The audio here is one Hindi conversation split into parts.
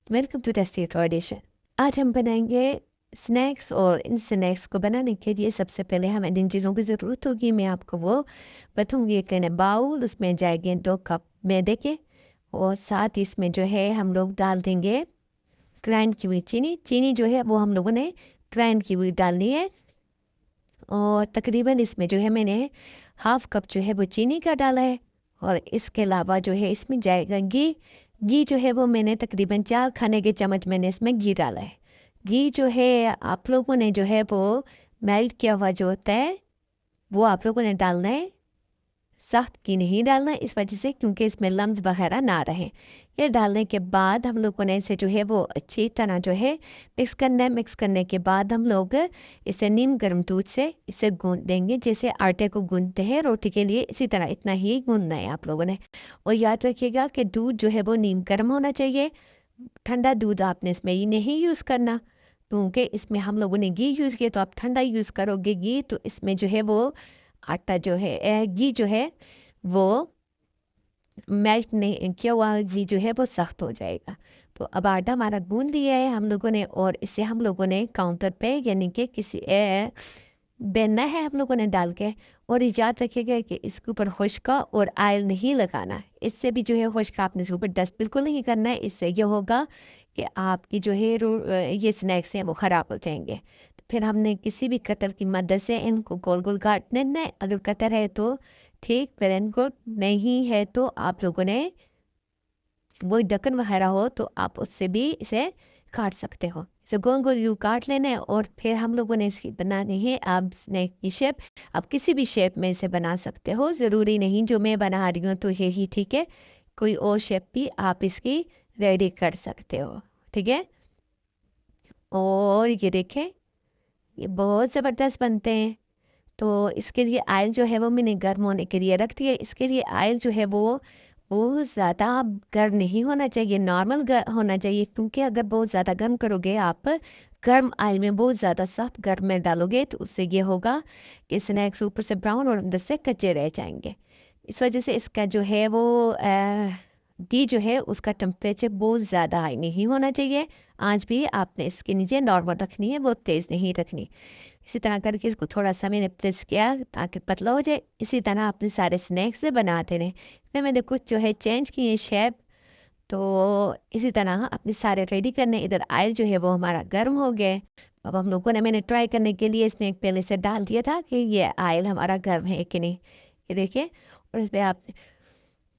Welcome to tasty tradition. आज हम बनाएंगे स्नैक्स, और इन स्नैक्स को बनाने के लिए सबसे पहले हमें जिन चीज़ों की ज़रूरत होगी मैं आपको वो बताऊंगी। एक लेना बाउल, उसमें जाएंगे 2 कप मैदे के, और साथ ही इसमें जो है हम लोग डाल देंगे ग्राइंड की हुई चीनी। चीनी जो है वो हम लोगों ने ग्राइंड की हुई डालनी है, और तकरीबन इसमें जो है मैंने 1/2 कप जो है वो चीनी का डाला है। और इसके अलावा जो है इसमें जाएगा घी। घी जो है वो मैंने तकरीबन 4 खाने के चम्मच मैंने इसमें घी डाला है। घी जो है आप लोगों ने जो है वो मेल्ट किया हुआ जो होता है वो आप लोगों ने डालना है, सख्त घी नहीं डालना है, इस वजह से क्योंकि इसमें लम्स वगैरह ना रहें। ये डालने के बाद हम लोगों ने इसे जो है वो अच्छी तरह जो है मिक्स करना है। मिक्स करने के बाद हम लोग इसे नीम गर्म दूध से इसे गूंद देंगे, जैसे आटे को गूंदते हैं रोटी के लिए, इसी तरह इतना ही गूंदना है आप लोगों ने। और याद रखिएगा कि दूध जो है वो नीम गर्म होना चाहिए। ठंडा दूध आपने इसमें ही नहीं यूज़ करना, क्योंकि इसमें हम लोगों ने घी यूज़ किया, तो आप ठंडा यूज़ करोगे घी तो इसमें जो है वो आटा जो है घी जो है वो मेल्ट नहीं किया हुआ घी जो है वो सख्त हो जाएगा। तो अब आटा हमारा गूंद लिया है हम लोगों ने, और इसे हम लोगों ने काउंटर पे यानी कि किसी बेलना है हम लोगों ने डाल के। और याद रखिएगा कि इसके ऊपर खुश्का और आयल नहीं लगाना, इससे भी जो है खुश्का आपने इसके ऊपर डस्ट बिल्कुल नहीं करना है। इससे ये होगा कि आपकी जो है ये स्नैक्स हैं वो ख़राब हो जाएंगे। तो फिर हमने किसी भी कटर की मदद से इनको गोल गोल काट लेना है। अगर कटर है तो ठीक, फिर इनको नहीं है तो आप लोगों ने वो ढक्कन वगैरह हो तो आप उससे भी इसे काट सकते हो। इसे गोल गोल यूँ काट लेना है, और फिर हम लोगों ने इसकी बनानी है अब स्नैक की शेप। आप किसी भी शेप में इसे बना सकते हो, ज़रूरी नहीं जो मैं बना रही हूँ तो यही ठीक है, कोई और शेप भी आप इसकी रेडी कर सकते हो। ठीक है, और ये देखें ये बहुत ज़बरदस्त बनते हैं। तो इसके लिए आयल जो है वो मैंने गर्म होने के लिए रख दिया। इसके लिए आयल जो है वो बहुत ज़्यादा गर्म नहीं होना चाहिए, नॉर्मल होना चाहिए, क्योंकि अगर बहुत ज़्यादा गर्म करोगे आप गर्म आयल में बहुत ज़्यादा सख्त गर्म में डालोगे तो उससे ये होगा कि स्नैक्स ऊपर से ब्राउन और अंदर से कच्चे रह जाएंगे। इस वजह से इसका जो है वो घी जो है उसका टेम्परेचर बहुत ज़्यादा हाई नहीं होना चाहिए। आज भी आपने इसके नीचे नॉर्मल रखनी है, बहुत तेज़ नहीं रखनी। इसी तरह करके इसको थोड़ा सा मैंने प्रेस किया ताकि पतला हो जाए। इसी तरह अपने सारे स्नैक्स से बनाते रहे। फिर मैंने कुछ जो है चेंज किए शेप। तो इसी तरह अपने सारे रेडी करने। इधर आयल जो है वो हमारा गर्म हो गया। अब हम लोगों ने मैंने ट्राई करने के लिए इसमें एक पहले से डाल दिया था कि ये आयल हमारा गर्म है कि नहीं। ये देखिए, और इस पर आप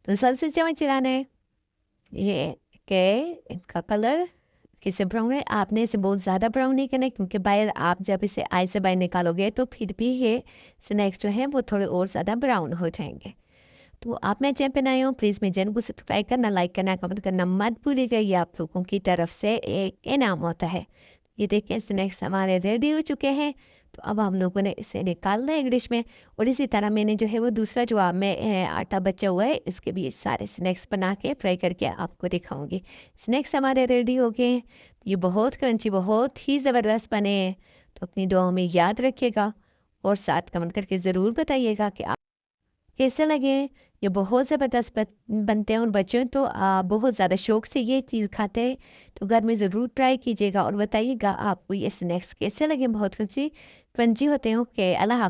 मुसलसल चम्मच चलाना है। ये के इनका कलर किसे ब्राउन है, आपने इसे बहुत ज़्यादा ब्राउन नहीं करना है, क्योंकि बाहर आप जब इसे आई से बाहर निकालोगे तो फिर भी ये स्नैक्स जो हैं वो थोड़े और ज़्यादा ब्राउन हो जाएंगे। तो आप मैं चैनल पे नए हो प्लीज़ मेरे चैनल को सब्सक्राइब करना, लाइक करना, कमेंट करना मत भूलिएगा, ये आप लोगों की तरफ से एक इनाम होता है। ये देखिए स्नैक्स हमारे रेडी हो चुके हैं। तो अब हम लोगों ने इसे निकालना है एक डिश में। और इसी तरह मैंने जो है वो दूसरा जो आप में आटा बचा हुआ है इसके भी सारे स्नैक्स बना के फ्राई करके आपको दिखाऊंगी। स्नैक्स हमारे रेडी हो गए हैं। ये बहुत क्रंची, बहुत ही ज़बरदस्त बने हैं। तो अपनी दुआओं में याद रखिएगा, और साथ कमेंट करके ज़रूर बताइएगा कि कैसे लगे। ये बहुत ज़बरदस्त बनते हैं, और बच्चे तो बहुत ज़्यादा शौक से ये चीज़ खाते हैं। तो घर में ज़रूर ट्राई कीजिएगा और बताइएगा आपको ये स्नैक्स कैसे लगे। बहुत कुछ क्रंची होते हैं। ओके, अल्लाह हाफ़िज़।